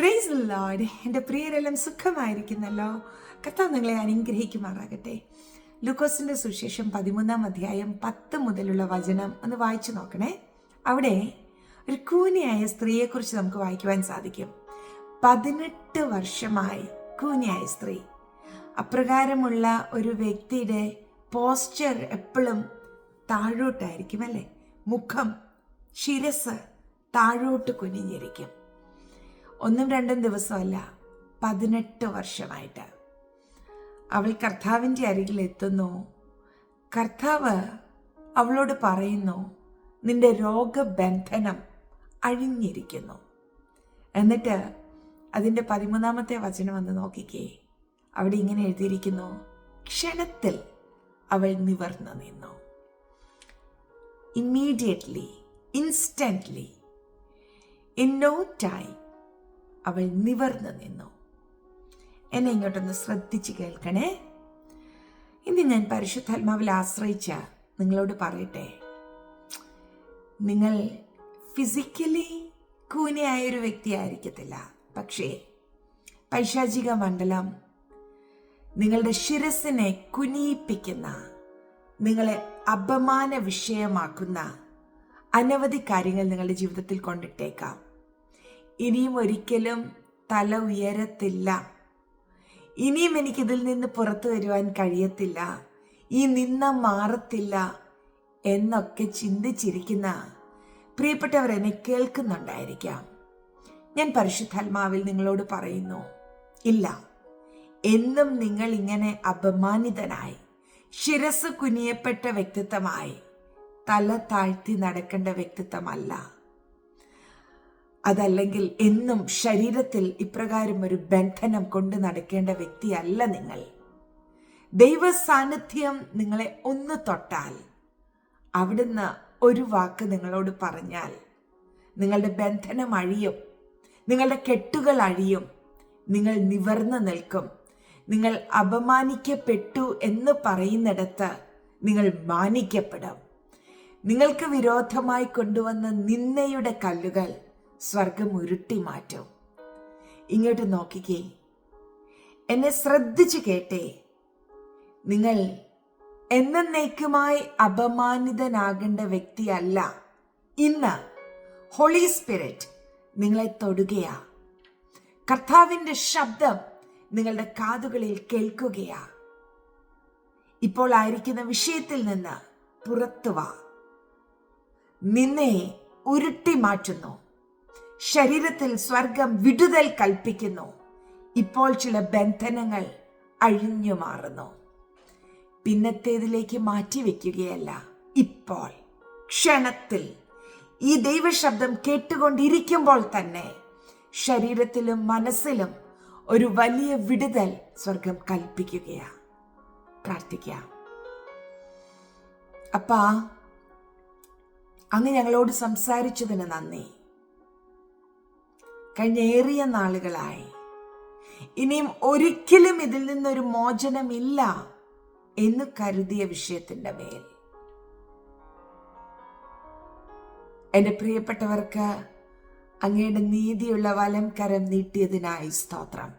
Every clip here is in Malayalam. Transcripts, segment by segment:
Praise the Lord. എൻ്റെ പ്രിയരെല്ലാം സുഖമായിരിക്കുന്നല്ലോ. കർത്താവ് നിങ്ങളെ അനുഗ്രഹിക്കുമാറാകട്ടെ. ലൂക്കോസിന്റെ സുവിശേഷം 13-ാം അധ്യായം 10 മുതലുള്ള വചനം ഒന്ന് വായിച്ചു നോക്കണേ. അവിടെ ഒരു കൂനിയായ സ്ത്രീയെക്കുറിച്ച് നമുക്ക് വായിക്കുവാൻ സാധിക്കും. 18 വർഷമായി കൂനിയായ സ്ത്രീ. അപ്രകാരമുള്ള ഒരു വ്യക്തിയുടെ പോസ്ചർ എപ്പോഴും താഴോട്ടായിരിക്കും അല്ലേ? മുഖം, ശിരസ് താഴോട്ട് കുനിഞ്ഞിരിക്കും. 1-2 ദിവസമല്ല, 18 വർഷമായിട്ട് അവൾ കർത്താവിൻ്റെ അരികിൽ എത്തുന്നു. കർത്താവ് അവളോട് പറയുന്നു, നിന്റെ രോഗബന്ധനം അഴിഞ്ഞിരിക്കുന്നു. എന്നിട്ട് അതിൻ്റെ 13-ാമത്തെ വചനം വന്ന് നോക്കിക്കേ. അവിടെ ഇങ്ങനെ എഴുതിയിരിക്കുന്നു, ക്ഷണത്തിൽ അവൾ നിവർന്നു നിന്നു. Immediately, instantly, in no time അവൾ നിവർന്നു നിന്നു. എന്നെ ഇങ്ങോട്ടൊന്ന് ശ്രദ്ധിച്ച് കേൾക്കണേ. ഇന്ന് ഞാൻ പരിശുദ്ധാത്മാവിൽ ആശ്രയിച്ച നിങ്ങളോട് പറയട്ടെ, നിങ്ങൾ ഫിസിക്കലി കൂനിയായൊരു വ്യക്തി ആയിരിക്കത്തില്ല, പക്ഷേ പൈശാചിക മണ്ഡലം നിങ്ങളുടെ ശിരസിനെ കുനിയിപ്പിക്കുന്ന, നിങ്ങളെ അപമാന വിഷയമാക്കുന്ന അനവധി കാര്യങ്ങൾ നിങ്ങളുടെ ജീവിതത്തിൽ കൊണ്ടിട്ടേക്കാം. ഇനിയും ഒരിക്കലും തല ഉയരത്തില്ല, ഇനിയും എനിക്കിതിൽ നിന്ന് പുറത്തു വരുവാൻ കഴിയത്തില്ല, ഈ നിന്ന മാറത്തില്ല എന്നൊക്കെ ചിന്തിച്ചിരിക്കുന്ന പ്രിയപ്പെട്ടവർ എന്നെ കേൾക്കുന്നുണ്ടായിരിക്കാം. ഞാൻ പരിശുദ്ധാത്മാവിൽ നിങ്ങളോട് പറയുന്നു, ഇല്ല, എന്നും നിങ്ങൾ ഇങ്ങനെ അപമാനിതനായി ശിരസ് കുനിയപ്പെട്ട വ്യക്തിത്വമായി തല താഴ്ത്തി നടക്കേണ്ട വ്യക്തിത്വമല്ല. അതല്ലെങ്കിൽ എന്നും ശരീരത്തിൽ ഇപ്രകാരം ഒരു ബന്ധനം കൊണ്ട് നടക്കേണ്ട വ്യക്തിയല്ല നിങ്ങൾ. ദൈവ സാന്നിധ്യം നിങ്ങളെ ഒന്ന് തൊട്ടാൽ, അവിടുന്ന് ഒരു വാക്ക് നിങ്ങളോട് പറഞ്ഞാൽ നിങ്ങളുടെ ബന്ധനം അഴിയും, നിങ്ങളുടെ കെട്ടുകൾ അഴിയും, നിങ്ങൾ നിവർന്നു നിൽക്കും. നിങ്ങൾ അപമാനിക്കപ്പെട്ടു എന്ന് പറയുന്നിടത്ത് നിങ്ങൾ മാനിക്കപ്പെടും. നിങ്ങൾക്ക് വിരോധമായി കൊണ്ടുവന്ന നിന്ദയുടെ കല്ലുകൾ സ്വർഗം ഉരുട്ടി മാറ്റും. ഇങ്ങോട്ട് നോക്കിക്കേ, എന്നെ ശ്രദ്ധിച്ചു കേട്ടേ. നിങ്ങൾ എന്നേക്കുമായി അപമാനിതനാകേണ്ട വ്യക്തിയല്ല. ഇന്ന് ഹോളി സ്പിരിറ്റ് നിങ്ങളെ തൊടുകയാ. കർത്താവിൻ്റെ ശബ്ദം നിങ്ങളുടെ കാതുകളിൽ കേൾക്കുകയാ. ഇപ്പോൾ ആയിരിക്കുന്ന വിഷയത്തിൽ നിന്ന് പുറത്തു വാ. നിന്നെ ഉരുട്ടി മാറ്റുന്നു. ശരീരത്തിൽ സ്വർഗം വിടുതൽ കൽപ്പിക്കുന്നു. ഇപ്പോൾ ചില ബന്ധനങ്ങൾ അഴിഞ്ഞു മാറുന്നു. പിന്നത്തേതിലേക്ക് മാറ്റിവെക്കുകയല്ല, ഇപ്പോൾ ക്ഷണത്തിൽ ഈ ദൈവശബ്ദം കേട്ടുകൊണ്ടിരിക്കുമ്പോൾ തന്നെ ശരീരത്തിലും മനസ്സിലും ഒരു വലിയ വിടുതൽ സ്വർഗം കൽപ്പിക്കുകയാ. പ്രാർത്ഥിക്കാം. അപ്പാ, അങ്ങ് ഞങ്ങളോട് സംസാരിച്ചതിന് നന്ദി. കഴിഞ്ഞ ഏറിയ നാളുകളായി ഇനിയും ഒരിക്കലും ഇതിൽ നിന്നൊരു മോചനമില്ല എന്ന് കരുതിയ വിഷയത്തിന്റെ മേൽ എന്റെ പ്രിയപ്പെട്ടവർക്ക് അങ്ങയുടെ നീതിയുള്ള വലം കരം നീട്ടിയതിനായി സ്തോത്രം.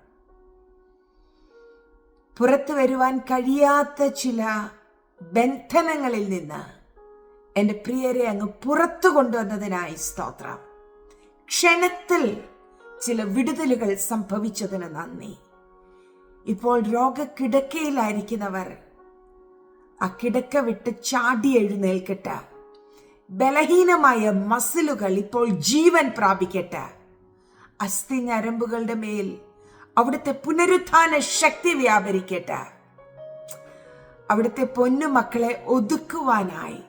പുറത്തു വരുവാൻ കഴിയാത്ത ചില ബന്ധനങ്ങളിൽ നിന്ന് എന്റെ പ്രിയരെ അങ്ങ് പുറത്തു കൊണ്ടുവന്നതിനായി സ്തോത്രം. ക്ഷണത്തിൽ ചില വിടുതലുകൾ സംഭവിച്ചതിന് നന്ദി. ഇപ്പോൾ രോഗക്കിടക്കയിലായിരിക്കുന്നവർ ആ കിടക്ക വിട്ട് ചാടി എഴുന്നേൽക്കട്ടെ. ബലഹീനമായ മസിലുകൾ ഇപ്പോൾ ജീവൻ പ്രാപിക്കട്ടെ. അസ്ഥി ഞരമ്പുകളുടെ മേൽ അവിടുത്തെ പുനരുത്ഥാന ശക്തി വ്യാപരിക്കട്ടെ. അവിടുത്തെ പൊന്നുമക്കളെ ഒതുക്കുവാനായി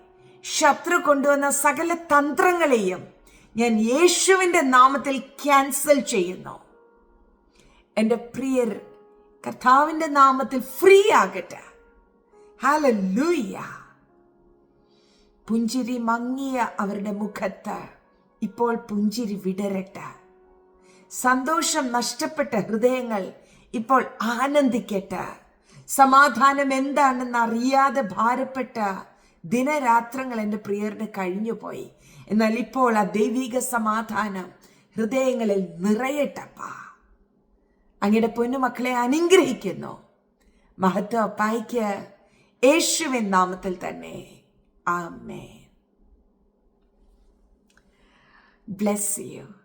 ശത്രു കൊണ്ടുവന്ന സകല തന്ത്രങ്ങളെയും ഞാൻ യേശുവിന്റെ നാമത്തിൽ ക്യാൻസൽ ചെയ്യുന്നു. എൻ്റെ പ്രിയർ കർത്താവിന്റെ നാമത്തിൽ ഫ്രീ ആകട്ടെ. ഹല്ലേലൂയ. പുഞ്ചിരി മങ്ങിയ അവരുടെ മുഖത്ത് ഇപ്പോൾ പുഞ്ചിരി വിടരട്ടെ. സന്തോഷം നഷ്ടപ്പെട്ട ഹൃദയങ്ങൾ ഇപ്പോൾ ആനന്ദിക്കട്ടെ. സമാധാനം എന്താണെന്ന് അറിയാതെ ഭാരപ്പെട്ട ദിനരാത്രങ്ങൾ എൻ്റെ പ്രിയരുടെ കഴിഞ്ഞു പോയി. എന്നാൽ ഇപ്പോൾ ആ ദൈവിക സമാധാനം ഹൃദയങ്ങളിൽ നിറയട്ടപ്പാ. അങ്ങയുടെ പൊന്നുമക്കളെ അനുഗ്രഹിക്കുന്നു. മഹത്വം അപ്പായിക്ക് യേശുവിൻ നാമത്തിൽ തന്നെ. ആമേൻ. Bless you.